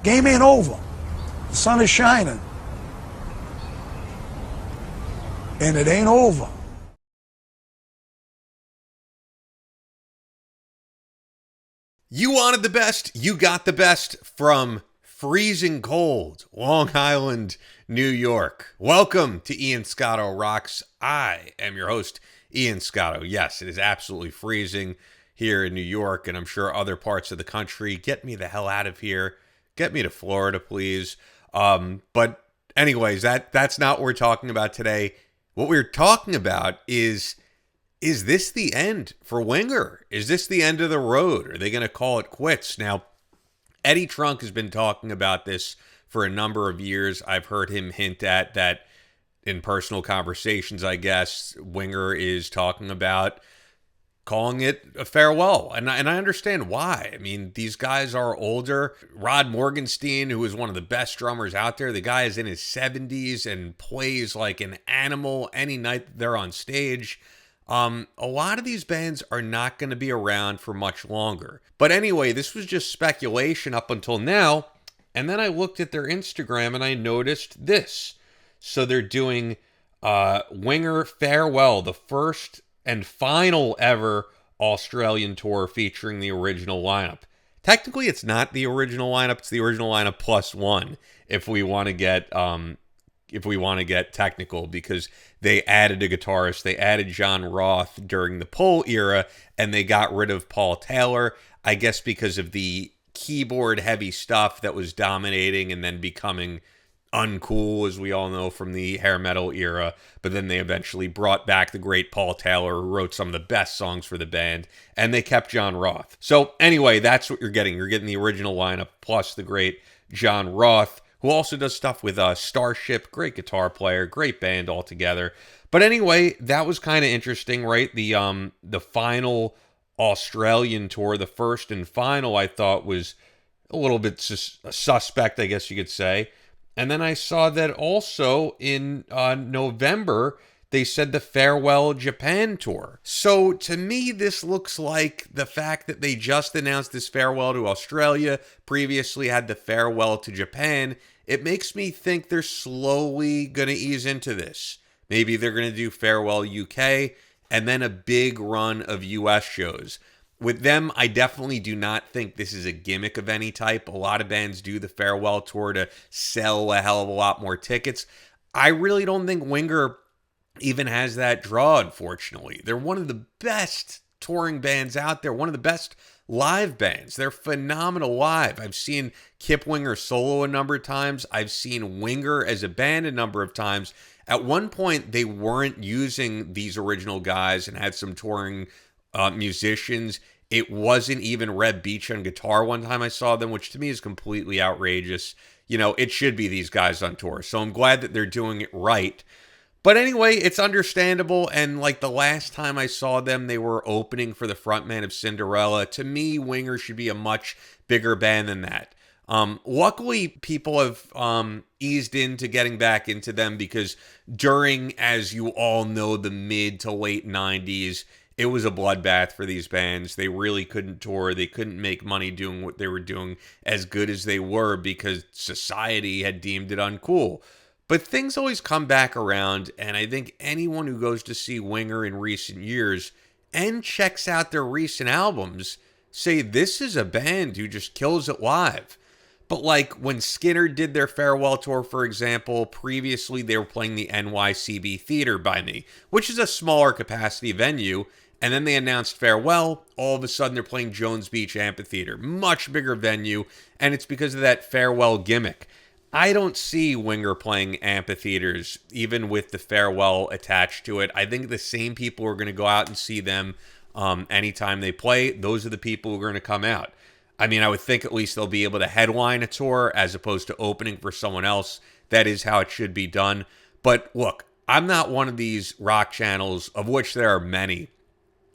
Game ain't over. The sun is shining. And it ain't over. You wanted the best, you got the best from freezing cold, Long Island, New York. Welcome to Ian Scotto Rocks. I am your host, Ian Scotto. Yes, it is absolutely freezing here in New York, and I'm sure other parts of the country. Get me the hell out of here. Get me to Florida, please. But anyways, that's not what we're talking about today. What we're talking about is this the end for Winger? Is this the end of the road? Are they going to call it quits? Now, Eddie Trunk has been talking about this for a number of years. I've heard him hint at that in personal conversations, I guess. Winger is talking about calling it a farewell. And I understand why. I mean, these guys are older. Rod Morgenstein, who is one of the best drummers out there, the guy is in his 70s and plays like an animal any night that they're on stage. A lot of these bands are not going to be around for much longer. But anyway, this was just speculation up until now. And then I looked at their Instagram and I noticed this. So they're doing Winger Farewell, the first and final ever Australian tour featuring the original lineup. Technically, it's not the original lineup. It's the original lineup plus one if we want to get technical, because they added a guitarist. They added John Roth during the Pole era, and they got rid of Paul Taylor, I guess because of the keyboard heavy stuff that was dominating and then becoming uncool, as we all know, from the hair metal era. But then they eventually brought back the great Paul Taylor, who wrote some of the best songs for the band, and they kept John Roth. So anyway, that's what you're getting. You're getting the original lineup plus the great John Roth, who also does stuff with Starship, great guitar player, great band altogether. But anyway, that was kind of interesting, right? The final Australian tour, the first and final, I thought was a little bit suspect, I guess you could say. And then I saw that also in November, they said the Farewell Japan tour. So to me, this looks like the fact that they just announced this farewell to Australia, previously had the farewell to Japan. It makes me think they're slowly going to ease into this. Maybe they're going to do Farewell UK and then a big run of US shows. With them, I definitely do not think this is a gimmick of any type. A lot of bands do the farewell tour to sell a hell of a lot more tickets. I really don't think Winger even has that draw, unfortunately. They're one of the best touring bands out there, one of the best live bands. They're phenomenal live. I've seen Kip Winger solo a number of times. I've seen Winger as a band a number of times. At one point, they weren't using these original guys and had some touring musicians. It wasn't even Reb Beach on guitar one time I saw them, which to me is completely outrageous. You know, it should be these guys on tour. So I'm glad that they're doing it right. But anyway, it's understandable. And like the last time I saw them, they were opening for the frontman of Cinderella. To me, Winger should be a much bigger band than that. Luckily, people have eased into getting back into them because during, as you all know, the mid to late 90s, it was a bloodbath for these bands. They really couldn't tour. They couldn't make money doing what they were doing as good as they were because society had deemed it uncool. But things always come back around, and I think anyone who goes to see Winger in recent years and checks out their recent albums say this is a band who just kills it live. But like when Skinner did their farewell tour, for example, previously they were playing the NYCB Theater by me, which is a smaller capacity venue. And then they announced farewell. All of a sudden, they're playing Jones Beach Amphitheater, much bigger venue, and it's because of that farewell gimmick. I don't see Winger playing amphitheaters, even with the farewell attached to it. I think the same people who are going to go out and see them anytime they play, those are the people who are going to come out. I mean, I would think at least they'll be able to headline a tour as opposed to opening for someone else. That is how it should be done. But look, I'm not one of these rock channels, of which there are many,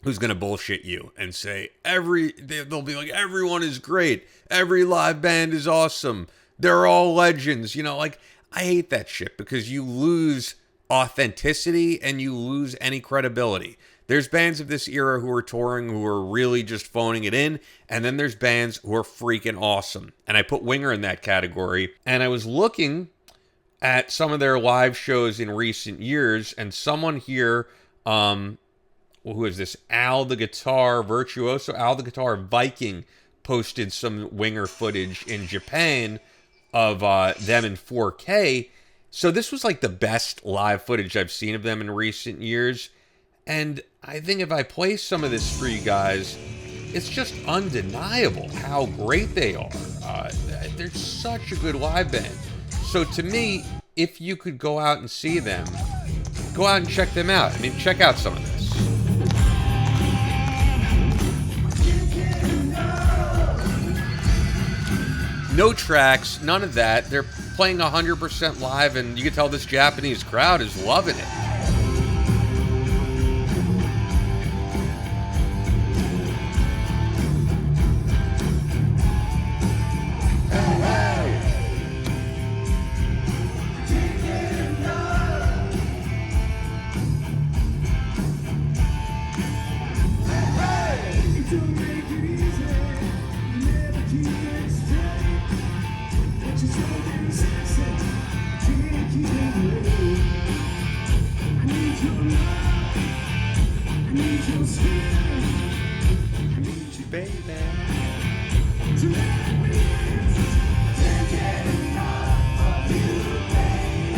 who's going to bullshit you and say they'll be like, everyone is great. Every live band is awesome. They're all legends. You know, like, I hate that shit because you lose authenticity and you lose any credibility. There's bands of this era who are touring who are really just phoning it in, and then there's bands who are freaking awesome. And I put Winger in that category. And I was looking at some of their live shows in recent years, and someone here, who is this? Al the Guitar Virtuoso, Al the Guitar Viking, posted some Winger footage in Japan of them in 4K. So this was like the best live footage I've seen of them in recent years. And I think if I play some of this for you guys, it's just undeniable how great they are. They're such a good live band. So to me, if you could go out and see them, go out and check them out. I mean, check out some of this. No tracks, none of that. They're playing 100% live, and you can tell this Japanese crowd is loving it.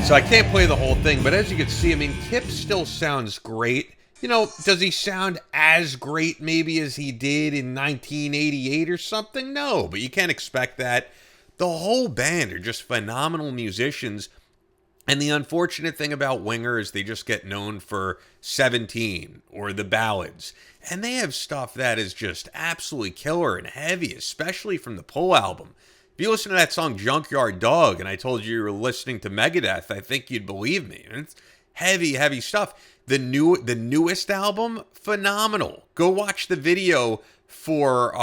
So I can't play the whole thing, but as you can see, I mean, Kip still sounds great. You know, does he sound as great maybe as he did in 1988 or something? No, but you can't expect that. The whole band are just phenomenal musicians. And the unfortunate thing about Winger is they just get known for 17 or the ballads. And they have stuff that is just absolutely killer and heavy, especially from the Pull album. If you listen to that song Junkyard Dog and I told you were listening to Megadeth, I think you'd believe me. It's heavy, heavy stuff. The newest album, phenomenal. Go watch the video for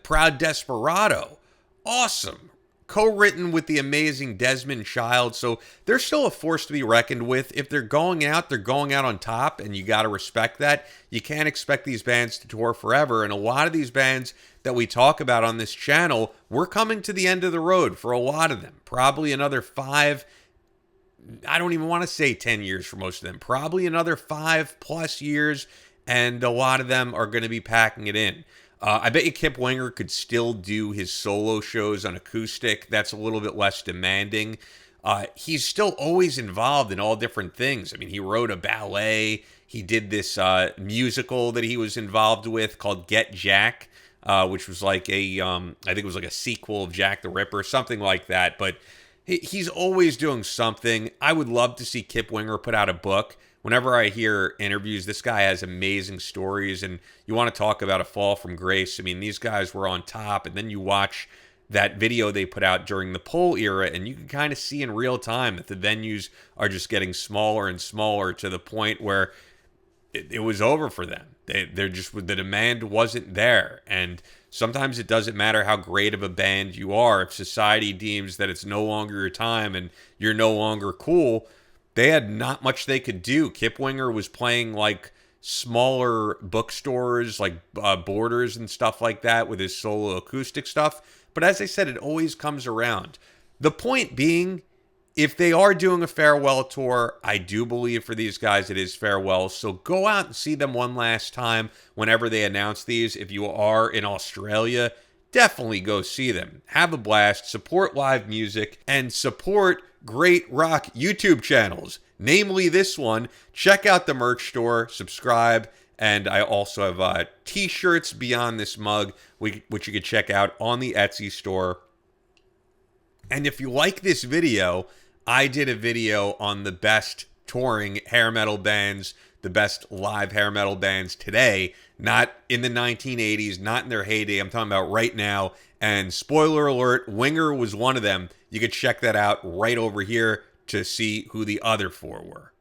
Proud Desperado. Awesome. Co-written with the amazing Desmond Child. So they're still a force to be reckoned with. If they're going out on top, and you got to respect that. You can't expect these bands to tour forever. And a lot of these bands that we talk about on this channel, we're coming to the end of the road for a lot of them. Probably another 5, I don't even want to say 10 years for most of them. Probably another 5+ years, and a lot of them are going to be packing it in. I bet you Kip Winger could still do his solo shows on acoustic. That's a little bit less demanding. He's still always involved in all different things. I mean, he wrote a ballet. He did this musical that he was involved with called Get Jack, which was like I think it was like a sequel of Jack the Ripper, something like that. But he's always doing something. I would love to see Kip Winger put out a book. Whenever I hear interviews, this guy has amazing stories, and you want to talk about a fall from grace. I mean, these guys were on top, and then you watch that video they put out during the Pull era, and you can kind of see in real time that the venues are just getting smaller and smaller to the point where it was over for them. They're just, the demand wasn't there, and sometimes it doesn't matter how great of a band you are. If society deems that it's no longer your time and you're no longer cool, they had not much they could do. Kip Winger was playing like smaller bookstores, like Borders and stuff like that with his solo acoustic stuff. But as I said, it always comes around. The point being, if they are doing a farewell tour, I do believe for these guys it is farewell. So go out and see them one last time whenever they announce these. If you are in Australia, definitely go see them. Have a blast, support live music, and support great rock YouTube channels, namely this one. Check out the merch store, subscribe, and I also have t-shirts beyond this mug, which you can check out on the Etsy store. And if you like this video, I did a video on the best touring hair metal bands, the best live hair metal bands today, not in the 1980s, not in their heyday. I'm talking about right now. And spoiler alert, Winger was one of them. You could check that out right over here to see who the other 4 were.